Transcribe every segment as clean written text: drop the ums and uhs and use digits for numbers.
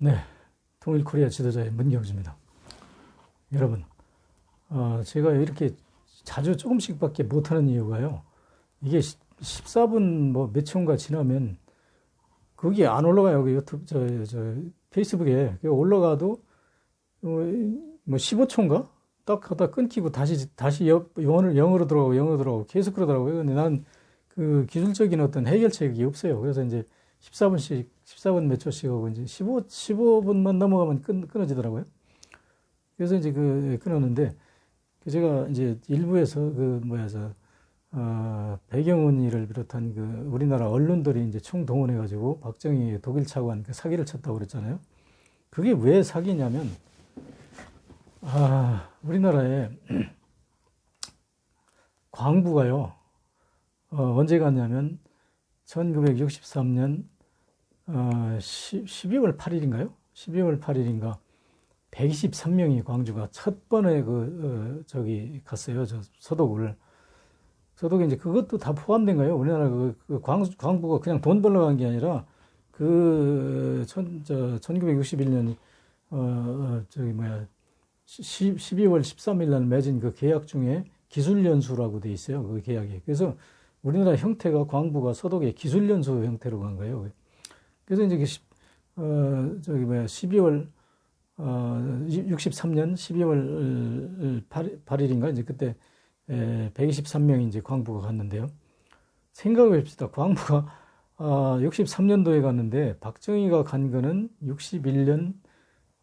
네, 통일 코리아 지도자의 문경주입니다. 여러분, 제가 이렇게 자주 조금씩밖에 못하는 이유가요. 이게 14분 뭐 몇 초인가 지나면 그게 안 올라가요. 그 유튜브, 페이스북에. 올라가도 뭐 15초인가? 딱 하다 끊기고 다시 영어로 들어가고 계속 그러더라고요. 근데 난 그 기술적인 어떤 해결책이 없어요. 그래서 이제 14분 몇 초씩 하고 이제 15분만 넘어가면 끊어지더라고요. 그래서 이제 끊었는데, 제가 이제 일부에서 배경은이를 비롯한 우리나라 언론들이 이제 총동원해가지고 박정희 독일 차관 사기를 쳤다고 그랬잖아요. 그게 왜 사기냐면, 우리나라에 광부가요, 언제 갔냐면 1963년 12월 8일인가요? 12월 8일인가 123명이 광주가 첫 번에 갔어요. 서독을. 서독에 이제 그것도 다 포함된 거예요. 우리나라 광부가 그냥 돈 벌러 간 게 아니라 1961년 12월 13일 날 맺은 그 계약 중에 기술연수라고 돼 있어요. 그 계약이. 그래서 우리나라 형태가 광부가 서독의 기술연수 형태로 간 거예요. 그래서 이제 63년 12월 8일인가 이제 그때 123명이 이제 광부가 갔는데요. 생각해 봅시다. 광부가 63년도에 갔는데 박정희가 간 거는 61년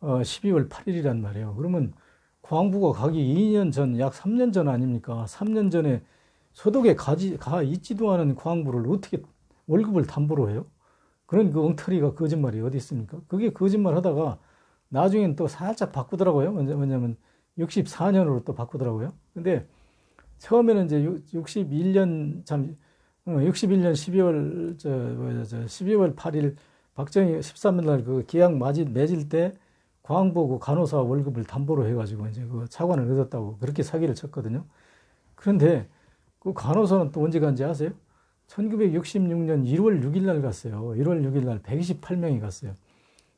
12월 8일이란 말이에요. 그러면 광부가 가기 2년 전, 약 3년 전 아닙니까? 3년 전에 서독에 가 있지도 않은 광부를 어떻게 월급을 담보로 해요? 그런 그 엉터리가 거짓말이 어디 있습니까? 그게 거짓말 하다가 나중엔 또 살짝 바꾸더라고요. 뭐냐면 64년으로 또 바꾸더라고요. 근데 처음에는 이제 61년 12월 8일 박정희 13일 날 그 계약 맺을 때 광부 간호사 월급을 담보로 해가지고 이제 그 차관을 얻었다고 그렇게 사기를 쳤거든요. 그런데 그 간호사는 또 언제 간지 아세요? 1966년 1월 6일 날 갔어요. 1월 6일 날 128명이 갔어요.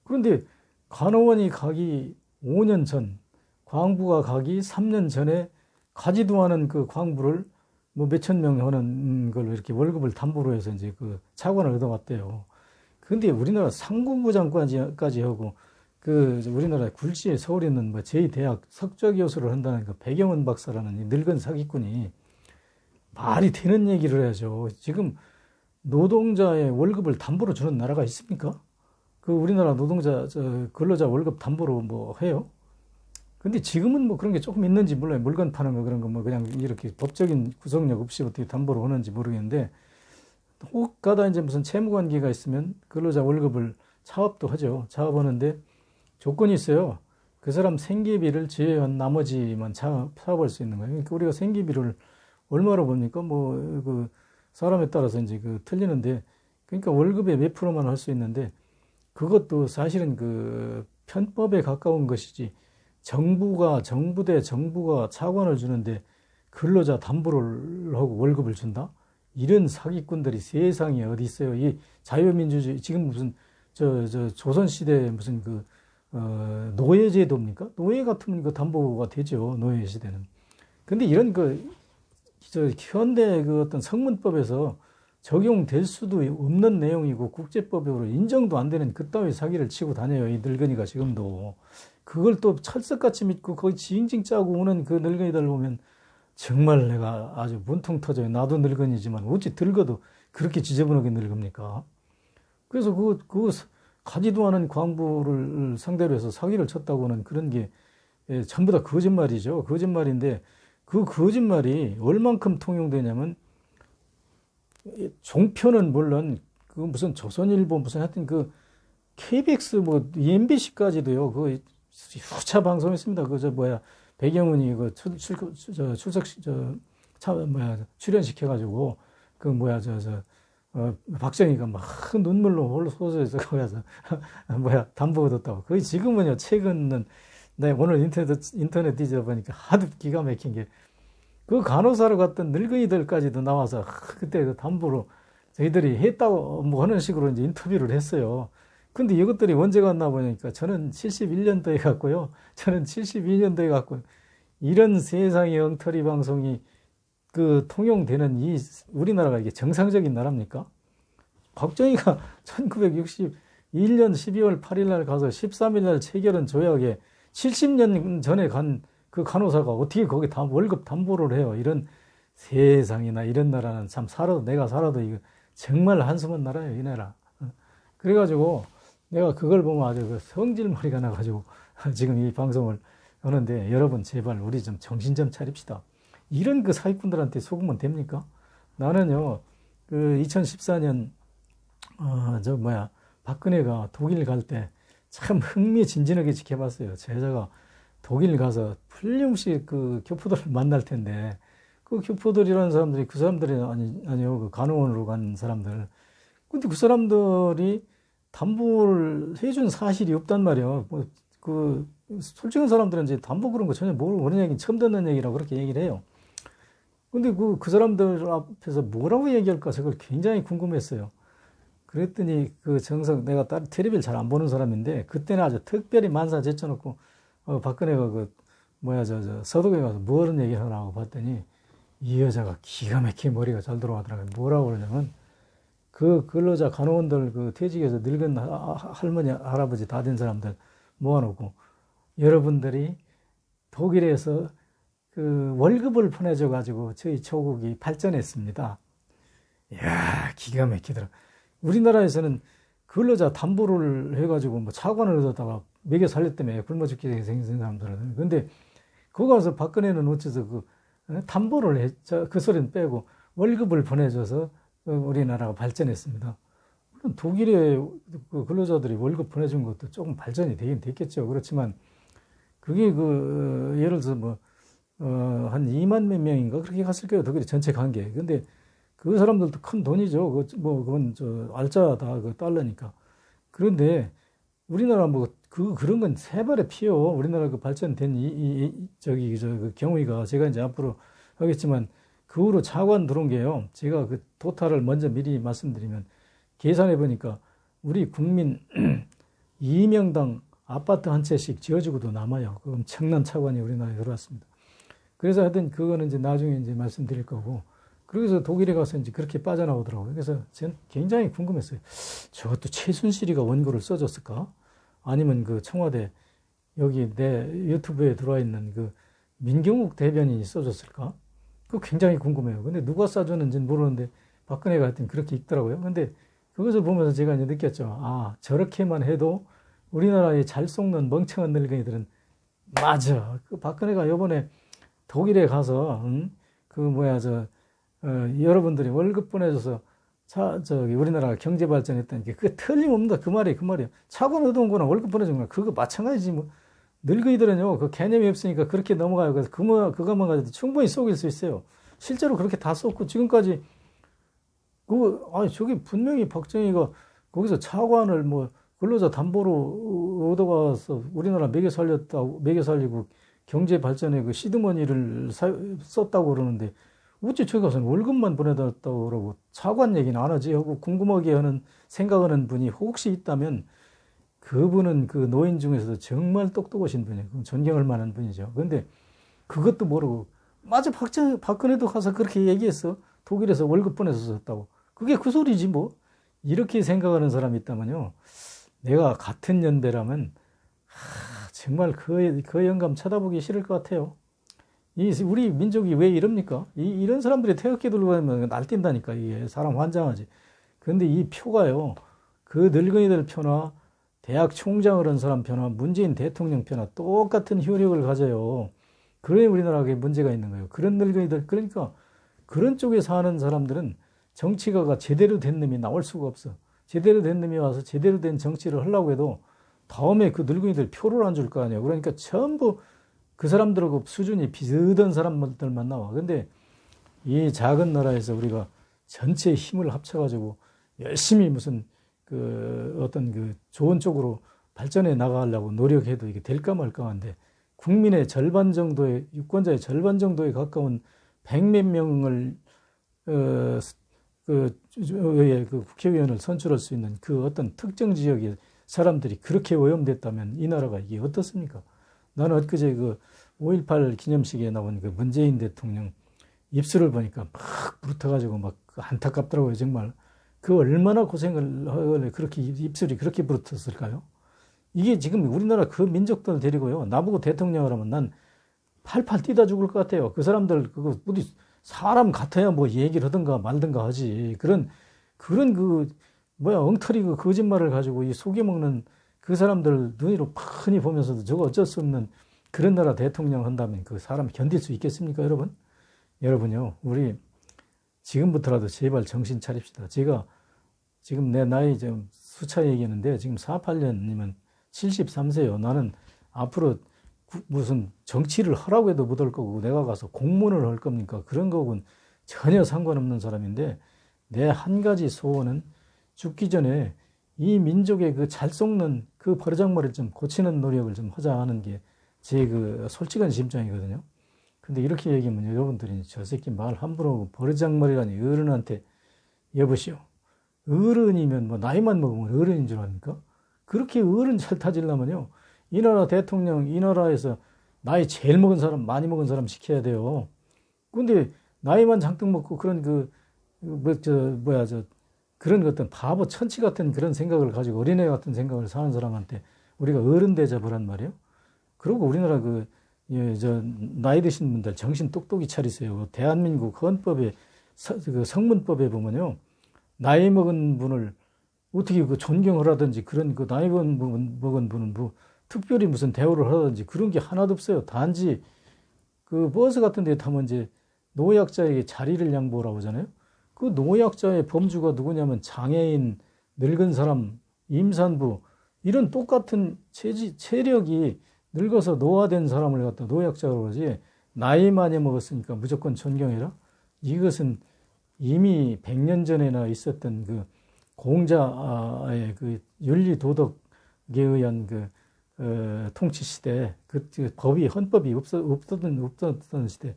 그런데 간호원이 가기 5년 전, 광부가 가기 3년 전에 가지도 않은 그 광부를 뭐 몇천 명 하는 걸로 이렇게 월급을 담보로 해서 이제 그 차관을 얻어왔대요. 근데 우리나라 상공부 장관까지 하고 우리나라 굴지에 서울에 있는 뭐 제2대학 석좌 교수를 한다는 그 배경은 박사라는 이 늙은 사기꾼이 말이 되는 얘기를 해야죠. 지금 노동자의 월급을 담보로 주는 나라가 있습니까? 우리나라 근로자 월급 담보로 뭐 해요? 근데 지금은 뭐 그런 게 조금 있는지 몰라요. 물건 파는 거 그런 거 뭐 그냥 이렇게 법적인 구속력 없이 어떻게 담보로 하는지 모르겠는데, 혹 가다 이제 무슨 채무관계가 있으면 근로자 월급을 차업도 하죠. 차업하는데 조건이 있어요. 그 사람 생계비를 제외한 나머지만 차업할 수 있는 거예요. 그러니까 우리가 생계비를 얼마로 봅니까? 사람에 따라서 이제 틀리는데, 그러니까 월급의 몇 프로만 할 수 있는데, 그것도 사실은 편법에 가까운 것이지, 정부가 차관을 주는데 근로자 담보를 하고 월급을 준다? 이런 사기꾼들이 세상에 어디 있어요? 이 자유민주주의, 지금 무슨, 조선시대 무슨 노예제도입니까? 노예 같으면 담보가 되죠. 노예 시대는. 근데 이런 현대 어떤 성문법에서 적용될 수도 없는 내용이고 국제법으로 인정도 안 되는 그따위 사기를 치고 다녀요. 이 늙은이가 지금도. 그걸 또 철석같이 믿고 거의 징징 짜고 오는 그 늙은이들 보면 정말 내가 아주 문통 터져요. 나도 늙은이지만 어찌 늙어도 그렇게 지저분하게 늙습니까? 그래서 가지도 않은 광부를 상대로 해서 사기를 쳤다고 하는 그런 게 전부 다 거짓말이죠. 거짓말인데 그 거짓말이 얼만큼 통용되냐면, 종편은 물론 무슨 조선일보 무슨 하여튼 KBS MBC까지도요. 후차 방송했습니다. 배경은이 출연시켜가지고 박정희가 막 눈물로 홀로서서 거기서 담보 얻었다고. 거의 지금은요. 최근은 오늘 인터넷 뒤져보니까 하도 기가 막힌 게, 간호사로 갔던 늙은이들까지도 나와서 그때 담보로 저희들이 했다고 뭐 하는 식으로 이제 인터뷰를 했어요. 근데 이것들이 언제 갔나 보니까 저는 71년도에 갔고요. 저는 72년도에 갔고요. 이런 세상의 엉터리 방송이 그 통용되는 이 우리나라가 이게 정상적인 나라입니까? 박정희가 1961년 12월 8일 날 가서 13일 날 체결한 조약에 70년 전에 간 그 간호사가 어떻게 거기 다 월급 담보를 해요? 이런 세상이나 이런 나라는 참 살아도 내가 살아도 이거 정말 한숨은 나라예요, 이 나라. 그래가지고 내가 그걸 보면 아주 그 성질머리가 나가지고 지금 이 방송을 하는데 여러분 제발 우리 좀 정신 좀 차립시다. 이런 그 사기꾼들한테 속으면 됩니까? 나는요, 그 2014년, 박근혜가 독일 갈 때 참 흥미진진하게 지켜봤어요. 제자가 독일 가서 풀림없이 그 교포들을 만날 텐데, 그 교포들이라는 사람들이 그 사람들이 아니요, 그 간호원으로 간 사람들. 근데 그 사람들이 담보를 해준 사실이 없단 말이에요. 뭐, 솔직한 사람들은 이제 담보 그런 거 전혀 모르는 얘기, 처음 듣는 얘기라고 그렇게 얘기를 해요. 근데 그 사람들 앞에서 뭐라고 얘기할까 저걸 굉장히 궁금했어요. 그랬더니 내가 텔레비를 잘 안 보는 사람인데 그때는 아주 특별히 만사 제쳐놓고 박근혜가 서독에 가서 뭐런 얘기를 하나 봤더니 이 여자가 기가 막히게 머리가 잘 돌아가더라고요. 뭐라고 그러냐면 그 근로자 간호원들 그 퇴직해서 늙은 할머니 할아버지 다 된 사람들 모아놓고 여러분들이 독일에서 그 월급을 보내줘 가지고 저희 조국이 발전했습니다. 이야, 기가 막히더라. 우리나라에서는 근로자 담보를 해가지고 뭐 차관을 얻었다가 먹여 살렸다며 굶어 죽게 생긴 사람들은. 근데 거기 가서 박근혜는 어째서 담보를 그 소리는 빼고 월급을 보내줘서 우리나라가 발전했습니다. 물론 독일의 그 근로자들이 월급 보내준 것도 조금 발전이 되긴 됐겠죠. 그렇지만 그게 예를 들어서 한 2만 몇 명인가 그렇게 갔을 거예요. 독일이 전체 관계. 근데 그 사람들도 큰 돈이죠. 그건 알짜다. 달러니까. 그런데 우리나라 그런 건 세 발에 피요. 우리나라 그 발전된 그 경우가 제가 이제 앞으로 하겠지만 그 후로 차관 들어온 게요. 제가 그 토탈을 먼저 미리 말씀드리면 계산해 보니까 우리 국민 2명당 아파트 한 채씩 지어주고도 남아요. 그 엄청난 차관이 우리나라에 들어왔습니다. 그래서 하여튼 그거는 이제 나중에 이제 말씀드릴 거고. 그래서 독일에 가서 이제 그렇게 빠져나오더라고요. 그래서 저는 굉장히 궁금했어요. 저것도 최순실이가 원고를 써줬을까? 아니면 그 청와대 여기 내 유튜브에 들어와 있는 그 민경욱 대변인이 써줬을까? 그거 굉장히 궁금해요. 근데 누가 써줬는지는 모르는데 박근혜가 하여튼 그렇게 읽더라고요. 근데 그것을 보면서 제가 이제 느꼈죠. 아, 저렇게만 해도 우리나라에 잘 속는 멍청한 늙은이들은 맞아. 그 박근혜가 요번에 독일에 가서 여러분들이 월급 보내줘서 우리나라가 경제 발전했다는 게 그게 틀림없는다. 그 말이에요. 차관 얻어온 거나 월급 보내준 거나 그거 마찬가지지 뭐. 늙은이들은요 그 개념이 없으니까 그렇게 넘어가요. 그래서 그것만 가지고 충분히 속일 수 있어요. 실제로 그렇게 다 속고 지금까지 저기 분명히 박정희가 거기서 차관을 근로자 담보로 얻어가서 우리나라 먹여 살리고 경제 발전에 그 시드머니를 썼다고 그러는데 어째 저기 가서는 월급만 보내달았다고 그러고 차관 얘기는 안 하지 하고 궁금하게 하는 생각하는 분이 혹시 있다면 그분은 그 노인 중에서도 정말 똑똑하신 분이에요. 존경할 만한 분이죠. 근데 그것도 모르고 맞아 박근혜도 가서 그렇게 얘기했어. 독일에서 월급 보내서 썼다고. 그게 그 소리지 뭐. 이렇게 생각하는 사람이 있다면요. 내가 같은 연배라면 정말 그 영감 쳐다보기 싫을 것 같아요. 우리 민족이 왜 이럽니까? 이런 사람들이 태극기 들고 다니면 날뛴다니까. 이게 사람 환장하지. 그런데 이 표가요. 그 늙은이들 표나 대학 총장을 한 사람 표나 문재인 대통령 표나 똑같은 효력을 가져요. 그러니 우리나라에 문제가 있는 거예요. 그런 늙은이들, 그러니까 그런 쪽에 사는 사람들은 정치가가 제대로 된 놈이 나올 수가 없어. 제대로 된 놈이 와서 제대로 된 정치를 하려고 해도 다음에 그 늙은이들 표를 안 줄 거 아니에요. 그러니까 전부 그 사람들하고 수준이 비슷한 사람들만 나와. 근데 이 작은 나라에서 우리가 전체 힘을 합쳐가지고 열심히 무슨 어떤 좋은 쪽으로 발전해 나가려고 노력해도 이게 될까 말까 한데 국민의 절반 정도의 유권자의 절반 정도에 가까운 100몇 명을 국회의원을 선출할 수 있는 그 어떤 특정 지역에 사람들이 그렇게 오염됐다면 이 나라가 이게 어떻습니까? 나는 엊그제 그 5.18 기념식에 나온 그 문재인 대통령 입술을 보니까 막 부르터가지고 막 안타깝더라고요, 정말. 그 얼마나 고생을 하길래 그렇게 입술이 그렇게 부르텄을까요? 이게 지금 우리나라 그 민족들 데리고요. 나보고 대통령을 하면 난 팔팔 뛰다 죽을 것 같아요. 그 사람들, 그거, 우리 사람 같아야 뭐 얘기를 하든가 말든가 하지. 그런 엉터리 그 거짓말을 가지고 이 속여먹는 그 사람들 눈으로 뻔히 보면서도 저거 어쩔 수 없는 그런 나라 대통령 한다면 그 사람 견딜 수 있겠습니까, 여러분? 여러분요, 우리 지금부터라도 제발 정신 차립시다. 제가 지금 내 나이 좀 수차 얘기했는데 지금 48년이면 73세요. 나는 앞으로 무슨 정치를 하라고 해도 못할 거고 내가 가서 공무원을 할 겁니까? 그런 거하고는 전혀 상관없는 사람인데 내 한 가지 소원은 죽기 전에 이 민족의 그 잘 썩는 그 버르장머리를 좀 고치는 노력을 좀 하자 하는 게 제 그 솔직한 심정이거든요. 근데 이렇게 얘기하면 여러분들이 저 새끼 말 함부로 하고 버르장머리라니 어른한테 여보시오. 어른이면 뭐 나이만 먹으면 어른인 줄 아닙니까? 그렇게 어른 잘 타지려면요. 이 나라 대통령, 이 나라에서 나이 제일 먹은 사람, 많이 먹은 사람 시켜야 돼요. 근데 나이만 잔뜩 먹고 그런 그런 어떤 바보 천치 같은 그런 생각을 가지고 어린애 같은 생각을 사는 사람한테 우리가 어른 대접을 말이에요. 그리고 우리나라 나이 드신 분들 정신 똑똑히 차리세요. 대한민국 헌법에, 그 성문법에 보면요. 나이 먹은 분을 어떻게 그 존경을 하든지 그런 그 나이 먹은 분은 뭐 특별히 무슨 대우를 하든지 그런 게 하나도 없어요. 단지 그 버스 같은 데 타면 이제 노약자에게 자리를 양보하라고 하잖아요. 그 노약자의 범주가 누구냐면 장애인, 늙은 사람, 임산부 이런 똑같은 체력이 늙어서 노화된 사람을 갖다 노약자라고 그러지 나이 많이 먹었으니까 무조건 존경해라. 이것은 이미 100년 전에나 있었던 그 공자의 그 윤리 도덕에 의한 통치 시대, 그 법이 헌법이 없었던 시대.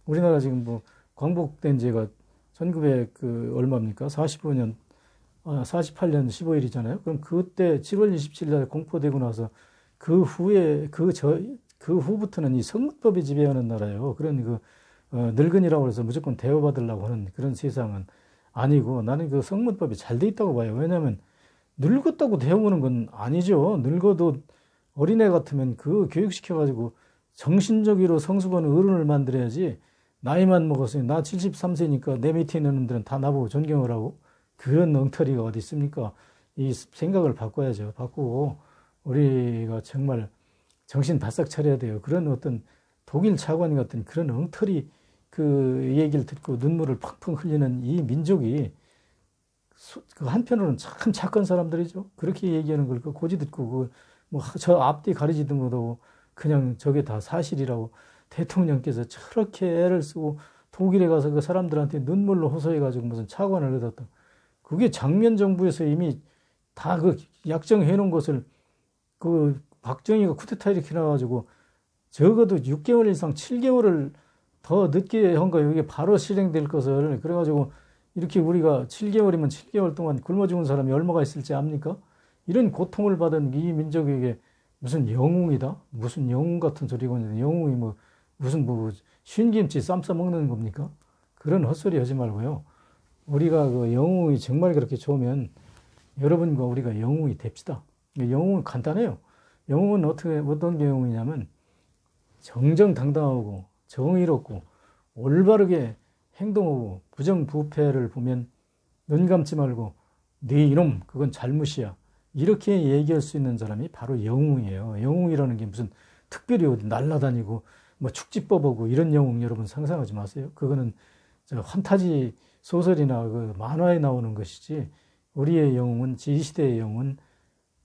우리나라 지금 뭐 광복된 지가 1900 얼마입니까? 48년 15일이잖아요. 그럼 그때 7월 27일 날 공포되고 나서 그 후에 그 후부터는 이 성문법이 지배하는 나라예요. 그런 늙은이라고 해서 무조건 대우받으려고 하는 그런 세상은 아니고 나는 그 성문법이 잘 돼 있다고 봐요. 왜냐하면 늙었다고 대우하는 건 아니죠. 늙어도 어린애 같으면 그 교육시켜가지고 정신적으로 성숙한 어른을 만들어야지 나이만 먹었으니 나 73세니까 내 밑에 있는 놈들은 다 나보고 존경을 하고 그런 엉터리가 어디 있습니까? 이 생각을 바꿔야죠. 바꾸고 우리가 정말 정신 바싹 차려야 돼요. 그런 어떤 독일 차관 같은 그런 엉터리 그 얘기를 듣고 눈물을 펑펑 흘리는 이 민족이 그 한편으로는 참 착한 사람들이죠. 그렇게 얘기하는 걸 그 고지 듣고 저 앞뒤 가리지도 못하고 그냥 저게 다 사실이라고 대통령께서 저렇게 애를 쓰고 독일에 가서 그 사람들한테 눈물로 호소해가지고 무슨 차관을 얻었다. 그게 장면 정부에서 이미 다 그 약정해 놓은 것을 그 박정희가 쿠데타 일으켜 놔가지고 적어도 6개월 이상 7개월을 더 늦게 한 거예요. 이게 바로 실행될 것을. 그래가지고 이렇게 우리가 7개월이면 7개월 동안 굶어 죽은 사람이 얼마가 있을지 압니까? 이런 고통을 받은 이 민족에게 무슨 영웅이다? 무슨 영웅 같은 소리가 있는데 영웅이 무슨 쉰김치 쌈 싸먹는 겁니까? 그런 헛소리 하지 말고요. 우리가 그 영웅이 정말 그렇게 좋으면 여러분과 우리가 영웅이 됩시다. 영웅은 간단해요. 영웅은 어떤 게 영웅이냐면 정정당당하고 정의롭고 올바르게 행동하고 부정부패를 보면 눈 감지 말고 네 이놈 그건 잘못이야. 이렇게 얘기할 수 있는 사람이 바로 영웅이에요. 영웅이라는 게 무슨 특별히 어디 날아다니고 축지법하고 이런 영웅 여러분 상상하지 마세요. 그거는 판타지 소설이나 그 만화에 나오는 것이지 우리의 영웅은 지시대의 영웅은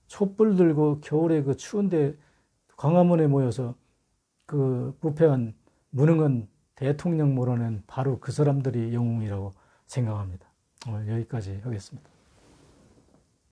촛불 들고 겨울에 그 추운데 광화문에 모여서 그 부패한 무능한 대통령 몰아낸 바로 그 사람들이 영웅이라고 생각합니다. 오늘 여기까지 하겠습니다.